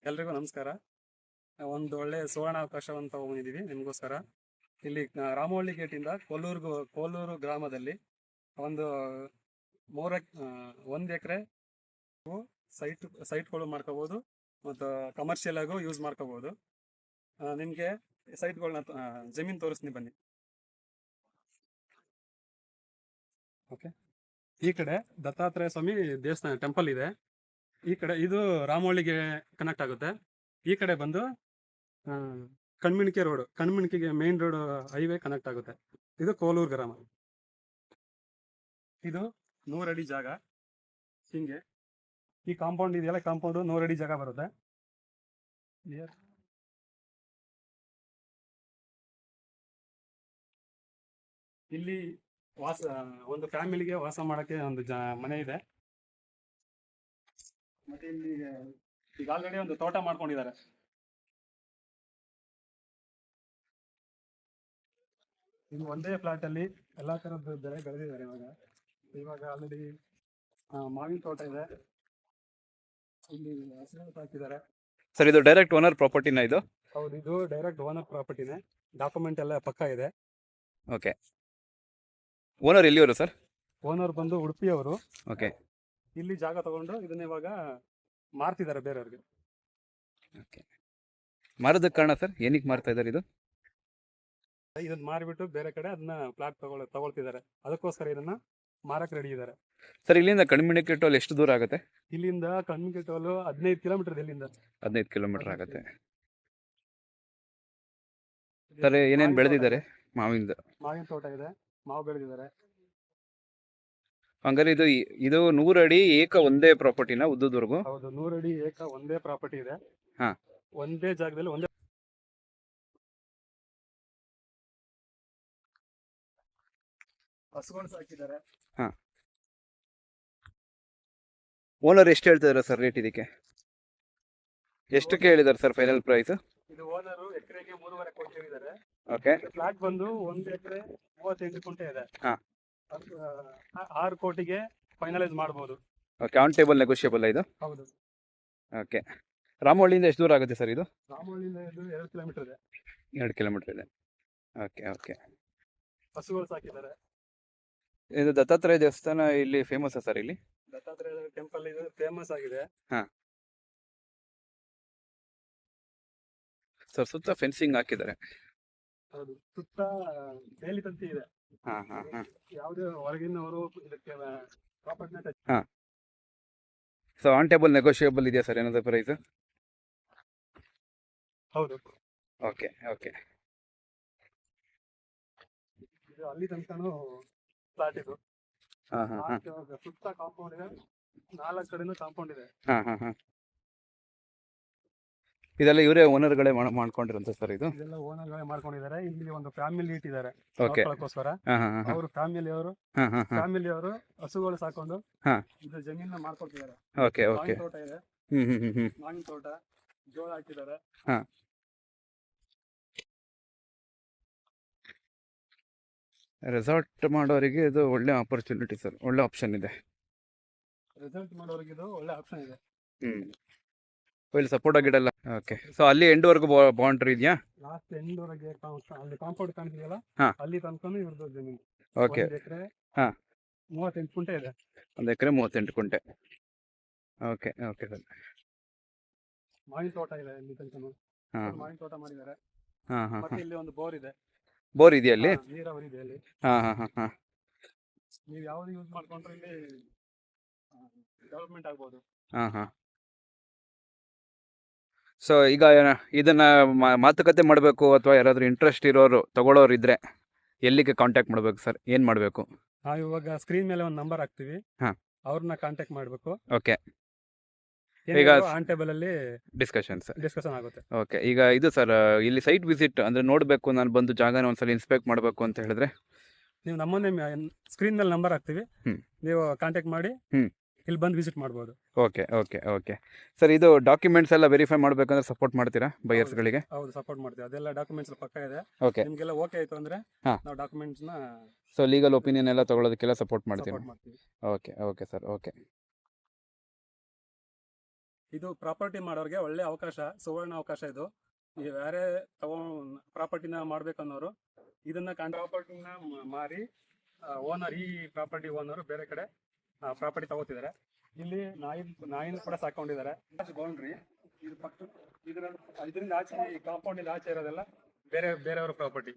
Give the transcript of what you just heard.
ಎಲ್ರಿಗೂ ನಮಸ್ಕಾರ. ಒಂದು ಒಳ್ಳೆ ಸುವರ್ಣಾವಕಾಶವನ್ನು ತಗೊಂಡಿದ್ದೀವಿ ನಿಮಗೋಸ್ಕರ. ಇಲ್ಲಿ ರಾಮವಳ್ಳಿ ಗೇಟಿಂದ ಕೋಲೂರು ಗ್ರಾಮದಲ್ಲಿ ಒಂದು 1 ಎಕರೆ ಸೈಟ್ಗಳು ಮಾಡ್ಕೋಬೋದು ಮತ್ತು ಕಮರ್ಷಿಯಲ್ ಆಗು ಯೂಸ್ ಮಾಡ್ಕೋಬೋದು. ನಿಮಗೆ ಸೈಟ್ಗಳನ್ನ ಜಮೀನು ತೋರಿಸ್ತೀನಿ ಬನ್ನಿ. ಓಕೆ, ಈ ಕಡೆ ದತ್ತಾತ್ರೇಯ ಸ್ವಾಮಿ ದೇವಸ್ಥಾನ ಟೆಂಪಲ್ ಇದೆ. ಈ ಕಡೆ ಇದು ರಾಮವಳ್ಳಿಗೆ ಕನೆಕ್ಟ್ ಆಗುತ್ತೆ. ಈ ಕಡೆ ಬಂದು ಕಣ್ಮಣಿಕೆ ಮೇನ್ ರೋಡ್ ಹೈವೇ ಕನೆಕ್ಟ್ ಆಗುತ್ತೆ. ಇದು ಕೋಲೂರು ಗ್ರಾಮ. ಇದು 100 ಅಡಿ ಜಾಗ. ಹಿಂಗೆ ಈ ಕಾಂಪೌಂಡ್ ಇದೆಯಲ್ಲ, ಕಾಂಪೌಂಡ್ 100 ಅಡಿ ಜಾಗ ಬರುತ್ತೆ. ಇಲ್ಲಿ ಒಂದು ಫ್ಯಾಮಿಲಿಗೆ ವಾಸ ಮಾಡಕ್ಕೆ ಒಂದು ಮನೆ ಇದೆ. ಮತ್ತೆ ಇಲ್ಲಿ ಈಗ ಆಲ್ರೆಡಿ ಒಂದು ತೋಟ ಮಾಡ್ಕೊಂಡಿದ್ದಾರೆ. ಇಲ್ಲಿ ಒಂದೇ ಫ್ಲಾಟ್ ಅಲ್ಲಿ ಎಲ್ಲಾ ತರದ ಬೆಳೆ ಬೆಳೆದಿದ್ದಾರೆ. ಇವಾಗ ಆಲ್ರೆಡಿ ಮಾವಿನ ತೋಟ ಇದೆ. ಇಲ್ಲಿ ಹಸಿರು ಹಾಕಿದ್ದಾರೆ. ಸರ್, ಇದು ಡೈರೆಕ್ಟ್ ಓನರ್ ಪ್ರಾಪರ್ಟಿನ? ಇದು ಹೌದು, ಇದು ಡೈರೆಕ್ಟ್ ಓನರ್ ಪ್ರಾಪರ್ಟಿನೇ. ಡಾಕ್ಯುಮೆಂಟ್ ಎಲ್ಲ ಪಕ್ಕ ಇದೆ. ಓಕೆ. ಓನರ್ ಎಲ್ಲಿಯವರು ಸರ್? ಓನರ್ ಬಂದು ಉಡುಪಿಯವರು. ಓಕೆ. ಇಲ್ಲಿ ಜಾಗ ತಗೊಂಡು ಇದನ್ನ ಇವಾಗ ಮಾರ್ತಿದ್ದಾರೆ ಬೇರೆಯವ್ರಿಗೆ. ಓಕೆ. ಮಾರೋದಕ್ಕೆ ಕಾರಣ ಸರ್, ಏನಕ್ಕೆ ಮಾರ್ತಾ ಇದ್ದಾರೆ? ಇದನ್ನ ಮಾರಿಬಿಟ್ಟು ಬೇರೆ ಕಡೆ ಅದನ್ನ ಫ್ಲಾಟ್ ತಗೊಳ್ತಿದ್ದಾರೆ. ಅದಕ್ಕೋಸ್ಕರ ಇದನ್ನ ಮಾರಕ್ ರೆಡಿ ಇದ್ದಾರೆ. ಸರ್, ಇಲ್ಲಿಂದ ಕಣ್ಮಣಿಕೆ ಟೋಲ್ ಎಷ್ಟು ದೂರ ಆಗುತ್ತೆ? ಇಲ್ಲಿಂದ ಕಣ್ಮಣಿಕೆ ಟೋಲ್ 15 ಕಿಲೋಮೀಟರ್. ಇಲ್ಲಿಂದ 15 ಕಿಲೋಮೀಟರ್ ಆಗುತ್ತೆ. ಸರ್, ಏನೇನು ಬೆಳೆದಿದ್ದಾರೆ? ಮಾವಿನ ತೋಟ ಇದೆ, ಮಾವು ಬೆಳೆದಿದ್ದಾರೆ. ಹಂಗಾರೆ ಇದು 100 ಅಡಿ ಏಕ ಒಂದೇ ಪ್ರಾಪರ್ಟಿನ ಉದ್ದದವರೆಗೂ? ಹೌದು, 100 ಅಡಿ ಏಕ ಒಂದೇ ಪ್ರಾಪರ್ಟಿ ಇದೆ. ಹಾ, ಒಂದೇ ಜಾಗದಲ್ಲಿ ಒಂದೇ ಹಸುಗಳು ಸಾಕಿದ್ದಾರೆ. ಹಾ. ಓನರ್ ಎಷ್ಟು ಹೇಳ್ತಿದಾರೆ ಸರ್ ರೇಟ್ ಇದಕ್ಕೆ? ಎಷ್ಟಕ್ಕೆ ಹೇಳಿದ್ದಾರೆ ಸರ್ ಫೈನಲ್ ಪ್ರೈಸ್? ಇದು ಓನರ್ ಎಕರೆಗೆ 3.5 ಕೋಟಿ ಹೇಳಿದ್ದಾರೆ. ಓಕೆ. ಫ್ಲಾಟ್ ಬಂದು 1 ಎಕರೆ 38 ಗುಂಟೆ ಇದೆ. ಹಾ. 6 ಕೋಟಿಗೆ ಫೈನಲೈಸ್ ಮಾಡಬಹುದು. ಓಕೆ. ಆನ್ ಟೇಬಲ್ ನೆಗೋಷಿಯಬಲ್ ಇದು? ಹೌದು. ಓಕೆ. ರಾಮವಳ್ಳಿಯಿಂದ ಎಷ್ಟು ದೂರ ಆಗುತ್ತೆ ಸರ್ ಇದು? ರಾಮವಳ್ಳಿಯಿಂದ ಇದು 2 ಕಿಲೋಮೀಟರ್ ಇದೆ. 2 ಕಿಲೋಮೀಟರ್ ಇದೆ. Okay okay. ಹಸುಗಳು ಸಾಕಿದ್ದಾರೆ. ಇದು ದತ್ತಾತ್ರೇಯ ದೇವಸ್ಥಾನ ಇಲ್ಲಿ ಫೇಮಸ್ ಸರ್? ಇಲ್ಲಿ ದತ್ತಾತ್ರೇಯ ಟೆಂಪಲ್ ಇದು ಫೇಮಸ್ ಆಗಿದೆ. ಹಾ. ಸರ್, ಸುತ್ತ ಫೆನ್ಸಿಂಗ್ ಹಾಕಿದ್ದಾರೆ. ಹೌದು, ಸುತ್ತ ಬೇಲಿ ತಂತಿ ಇದೆ. ಹಾ ಹಾ ಹಾ. ಯಾವುದೇ ಹೊರಗಿನವರು ಇದಕ್ಕೆ ಪ್ರಾಪರ್ಟಿನ ಹಾ. ಸೊ ಆನ್ ಟೇಬಲ್ ನೆಗೋಷಿಯಬಲ್ ಇದೆಯಾ ಸರ್ ಏನಾದ್ರು ಪ್ರೈಸ್? ಹೌದು. Okay okay. ಇದು ಅಲ್ಲಿ ತನಕನೂ ಫ್ಲಾಟ್ ಇದು. ಹಾ ಹಾ ಹಾ. ಸುತ್ತ ಕಾಂಪೌಂಡ್ ಇದೆ, 4 ಕಡೆನೂ ಕಾಂಪೌಂಡ್ ಇದೆ. ಹಾ ಹಾ ಹಾ. ಇದೆಲ್ಲ ಇವರೇ ಓನರ್ಗಳೇ ಮಾಡ್ಕೊಂಡಿರಂತ ಸರ್? ಇದೆಲ್ಲ ಓನರ್ಗಳೇ ಮಾಡ್ಕೊಂಡಿದ್ದಾರೆ. ಇಲ್ಲಿ ಒಂದು ಫ್ಯಾಮಿಲಿ ಇಟ್ಟಿದ್ದಾರೆ ಓಕೆ. ನೋಡ್ಕೊಳ್ಳೋಕೋಸ್ಕರ. ಹಾ ಹಾ ಹಾ. ಅವರು ಫ್ಯಾಮಿಲಿಯವರು ಹಸುಗಳು ಸಾಕೊಂಡು ಹಾ. ಇದು ಜಮೀನ ಮಾಡ್ಕೊಳ್ತಿದ್ದಾರೆ. Okay okay. ಮಾವಿನ ತೋಟ ಇದೆ. ಮಾವಿನ ತೋಟ, ಜೋಳ ಹಾಕಿದ್ದಾರೆ. ಹಾ. ರೆಸಾರ್ಟ್ ಮಾಡೋರಿಗೆ ಇದು ಒಳ್ಳೆ ಆಪರ್ಚುನಿಟಿ ಸರ್, ಒಳ್ಳೆ ಆಪ್ಷನ್ ಇದೆ. ರಿಸಲ್ಟ್ ಮಾಡೋರಿಗೆ ಇದು ಒಳ್ಳೆ ಆಪ್ಷನ್ ಇದೆ. ಇಲ್ಲಿ ಸಪೋರ್ಟ್ ಆಗಿಡಲ್ಲ. ಓಕೆ. ಸೊ ಅಲ್ಲಿ ಎಂಡ್ವರೆಗೂ ಬೌಂಡ್ರಿ ಇದೆಯಾ? ಲಾಸ್ಟ್ ಎಂಡ್ ವರೆಗೆ ಅಲ್ಲಿ ಕಾಂಪೌಂಡ್ ಕಾಣ್ತಿದೆಯಲ್ಲ, ಹಾ. ಅಲ್ಲಿ ತನಕನೂ ಇವ್ರದ್ದು ಜಮೀನು. ಓಕೆ. 1 ಎಕರೆ ಹಾ. 38 ಗುಂಟೆ ಇದೆ. 1 ಎಕರೆ 38 ಗುಂಟೆ. Okay okay sir. ಮಾವಿನ ತೋಟ ಇದೆ ಇಲ್ಲಿ ತನಕನೂ. ಹಾ. ಮಾವಿನ ತೋಟ ಮಾಡಿದ್ದಾರೆ. ಹಾ ಹಾ. ಮತ್ತೆ ಇಲ್ಲಿ ಒಂದು ಬೋರ್ ಇದೆ. ಬೋರ್ ಇದೆಯಾ ಅಲ್ಲಿ? ನೀರಾವರಿ ಇದೆ ಅಲ್ಲಿ. ಹಾ ಹಾ ಹಾ ಹಾ. ನೀವು ಯಾವ್ದು ಯೂಸ್ ಮಾಡ್ಕೊಂಡ್ರೆ ಇಲ್ಲಿ ಡೆವಲಪ್ಮೆಂಟ್ ಆಗ್ಬೋದು. ಹಾ ಹಾ. ಸೊ ಈಗ ಇದನ್ನ ಮಾತುಕತೆ ಮಾಡಬೇಕು ಅಥವಾ ಯಾರಾದರೂ ಇಂಟ್ರೆಸ್ಟ್ ಇರೋರು ತಗೊಳ್ಳೋರು ಇದ್ರೆ ಎಲ್ಲಿಗೆ ಕಾಂಟ್ಯಾಕ್ಟ್ ಮಾಡಬೇಕು ಸರ್? ಏನು ಮಾಡಬೇಕು? ನಾವು ಇವಾಗ ಸ್ಕ್ರೀನ್ ಮೇಲೆ ಒಂದು ನಂಬರ್ ಹಾಕ್ತೀವಿ. ಹಾ. ಅವ್ರನ್ನ ಕಾಂಟ್ಯಾಕ್ಟ್ ಮಾಡಬೇಕು. ಓಕೆ. ಈಗ ಆನ್ ಟೇಬಲ್ ಅಲ್ಲಿ ಡಿಸ್ಕಷನ್ ಆಗುತ್ತೆ. ಓಕೆ. ಈಗ ಇದು ಸರ್, ಇಲ್ಲಿ ಸೈಟ್ ವಿಸಿಟ್ ಅಂದ್ರೆ ನೋಡಬೇಕು, ನಾನು ಬಂದು ಜಾಗನ ಒಂದ್ಸಲ ಇನ್ಸ್ಪೆಕ್ಟ್ ಮಾಡಬೇಕು ಅಂತ ಹೇಳಿದ್ರೆ ನೀವು ನಮ್ಮನ್ನೇ ಸ್ಕ್ರೀನ್ ಮೇಲೆ ನಂಬರ್ ಹಾಕ್ತೀವಿ, ನೀವು ಕಾಂಟ್ಯಾಕ್ಟ್ ಮಾಡಿ ಇಲ್ಲಿ ಬಂದು ವಿಸಿಟ್ ಮಾಡ್ಬೋದು. Okay okay okay. ಸರ್, ಇದು ಡಾಕ್ಯುಮೆಂಟ್ಸ್ ಎಲ್ಲ ವೆರಿಫೈ ಮಾಡಬೇಕಂದ್ರೆ ಸಪೋರ್ಟ್ ಮಾಡ್ತೀರಾ ಬಯರ್ಸ್ಗಳಿಗೆ? ಹೌದು, ಸಪೋರ್ಟ್ ಮಾಡ್ತೀವಿ. ಅದೆಲ್ಲ ಡಾಕ್ಯುಮೆಂಟ್ಸ್ ಪಕ್ಕ ಇದೆ. ಓಕೆ. ನಿಮಗೆಲ್ಲ ಓಕೆ ಆಯ್ತು ಅಂದ್ರೆ ನಾವು ಡಾಕ್ಯುಮೆಂಟ್ಸ್ನ ಸೊ ಲೀಗಲ್ ಒಪಿನಿಯನ್ ಎಲ್ಲ ತಗೊಳ್ಳೋದಕ್ಕೆಲ್ಲ ಸಪೋರ್ಟ್ ಮಾಡ್ತೀವಿ. ಸಪೋರ್ಟ್ ಮಾಡ್ತೀವಿ. Okay okay sir. ಓಕೆ. ಇದು ಪ್ರಾಪರ್ಟಿ ಮಾಡೋರಿಗೆ ಒಳ್ಳೆ ಅವಕಾಶ, ಸುವರ್ಣ ಅವಕಾಶ ಇದು. ಈ ಬೇರೆ ಪ್ರಾಪರ್ಟಿನ ಮಾಡ್ಬೇಕನ್ನೋರು ಇದನ್ನ ಪ್ರಾಪರ್ಟಿನ ಮಾರಿ ಓನರ್, ಈ ಪ್ರಾಪರ್ಟಿ ಓನರ್ ಬೇರೆ ಕಡೆ ಪ್ರಾಪರ್ಟಿ ತಗೋತಿದ್ದಾರೆ. ಇಲ್ಲಿ ನಾಯಿನ ಕೂಡ ಸಾಕೊಂಡಿದ್ದಾರೆ. ಬೌಂಡ್ರಿ ಇದು ಪಕ್ಕ ಇದರಿಂದ ಆಚೆ, ಕಾಂಪೌಂಡ್ ಇಂದ ಆಚೆ ಇರೋದೆಲ್ಲ ಬೇರೆಯವರ ಪ್ರಾಪರ್ಟಿ.